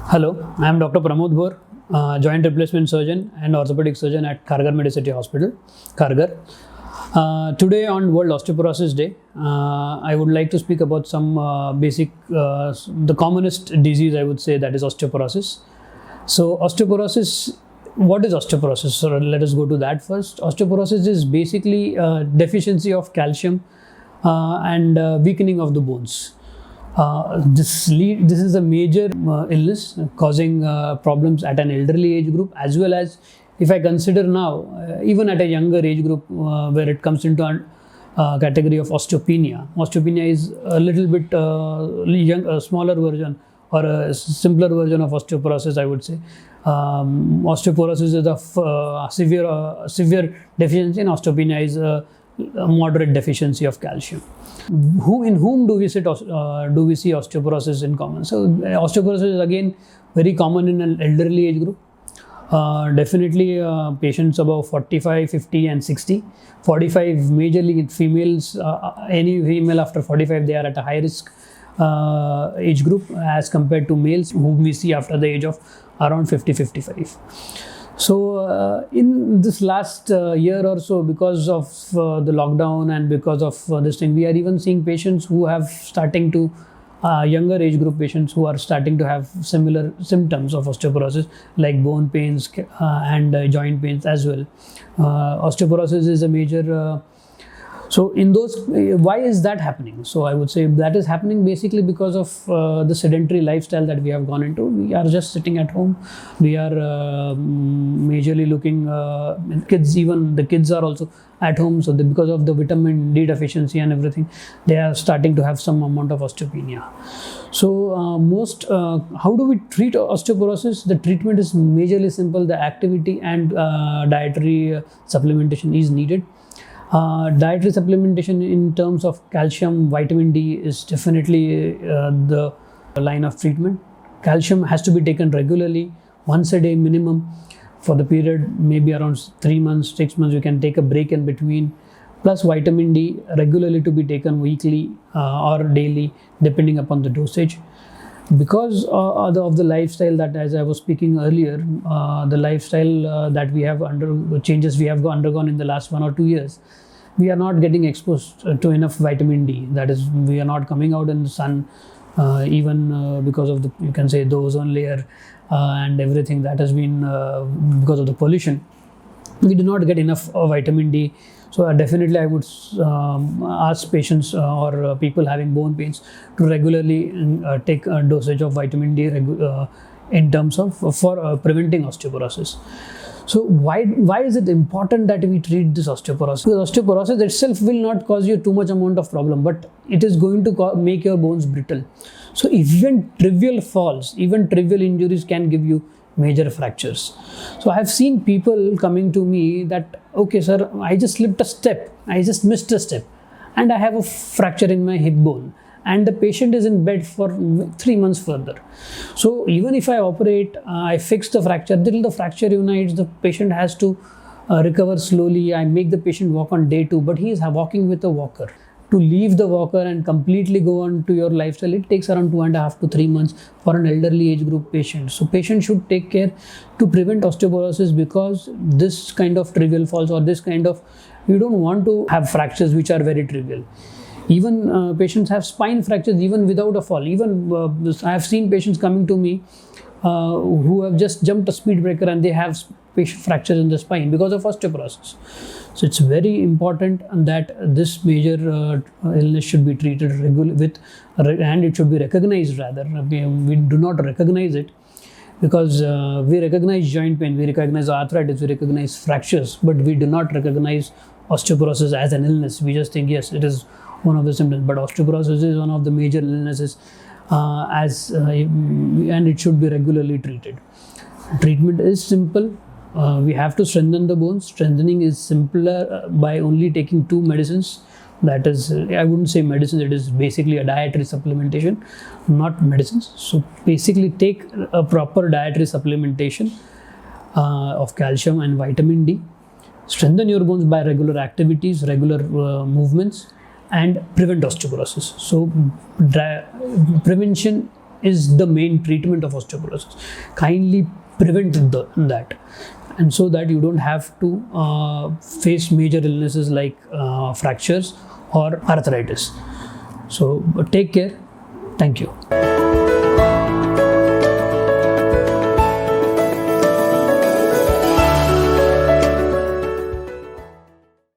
Hello, I am Dr. Pramod Bhor, Joint Replacement Surgeon and Orthopedic Surgeon at Kharghar Medicity Hospital, Kharghar. Today on World Osteoporosis Day, I would like to speak about some the commonest disease I would say, that is osteoporosis. So osteoporosis, what is osteoporosis? So let us go to that first. Osteoporosis is basically deficiency of calcium and weakening of the bones. This is a major illness causing problems at an elderly age group, as well as, if I consider now, even at a younger age group, where it comes into a category of osteopenia. Osteopenia is a little bit a smaller version or a simpler version of osteoporosis, I would say. Osteoporosis is a severe deficiency, and osteopenia is a moderate deficiency of calcium. In whom do we see osteoporosis in common? So osteoporosis is again very common in an elderly age group. Definitely patients above 45, 50 and 60. 45 majorly females, any female after 45, they are at a high risk age group as compared to males whom we see after the age of around 50, 55. So in this last year or so, because of the lockdown and because of this thing, we are even seeing patients who have younger age group patients who are starting to have similar symptoms of osteoporosis, like bone pains and joint pains as well. Osteoporosis is a major so in those, why is that happening? So I would say that is happening basically because of the sedentary lifestyle that we have gone into. We are just sitting at home. We are majorly looking, even the kids are also at home. So because of the vitamin D deficiency and everything, they are starting to have some amount of osteopenia. So how do we treat osteoporosis? The treatment is majorly simple. The activity and dietary supplementation is needed. Dietary supplementation in terms of calcium, vitamin D is definitely the line of treatment. Calcium has to be taken regularly, once a day minimum, for the period maybe around 3 months, 6 months. You can take a break in between. Plus vitamin D regularly to be taken weekly or daily, depending upon the dosage. Because of the lifestyle that, as I was speaking earlier, the lifestyle that we have changes we have undergone in the last 1 or 2 years, we are not getting exposed to enough vitamin D. That is, we are not coming out in the sun, even because of you can say the ozone layer and everything that has been because of the pollution. We do not get enough vitamin D. So definitely I would ask patients or people having bone pains to regularly take a dosage of vitamin D in terms of for preventing osteoporosis. So why is it important that we treat this osteoporosis? Because osteoporosis itself will not cause you too much amount of problem, but it is going to make your bones brittle. So even trivial falls, even trivial injuries can give you major fractures. So I have seen people coming to me that, okay sir, I just slipped a step, I just missed a step, and I have a fracture in my hip bone, and the patient is in bed for 3 months further. So even if I operate, I fix the fracture, till the fracture unites, the patient has to recover slowly. I make the patient walk on day 2, but he is walking with a walker. To leave the walker and completely go on to your lifestyle, it takes around 2.5 to 3 months for an elderly age group patient. So patient should take care to prevent osteoporosis, because this kind of trivial falls or this kind of, you don't want to have fractures which are very trivial. Even patients have spine fractures even without a fall. Even I have seen patients coming to me who have just jumped a speed breaker and they have fractures in the spine because of osteoporosis. So it's very important that this major illness should be treated regularly and it should be recognized rather. We do not recognize it because we recognize joint pain, we recognize arthritis, we recognize fractures, but we do not recognize osteoporosis as an illness. We just think, yes, it is one of the symptoms, but osteoporosis is one of the major illnesses and it should be regularly treated. Treatment is simple. We have to strengthen the bones. Strengthening is simpler by only taking 2 medicines. That is, I wouldn't say medicines, it is basically a dietary supplementation, not medicines. So basically take a proper dietary supplementation of calcium and vitamin D. Strengthen your bones by regular activities, regular movements, and prevent osteoporosis. So prevention is the main treatment of osteoporosis. Kindly prevent that, and so that you don't have to face major illnesses like fractures or arthritis. So take care. Thank you.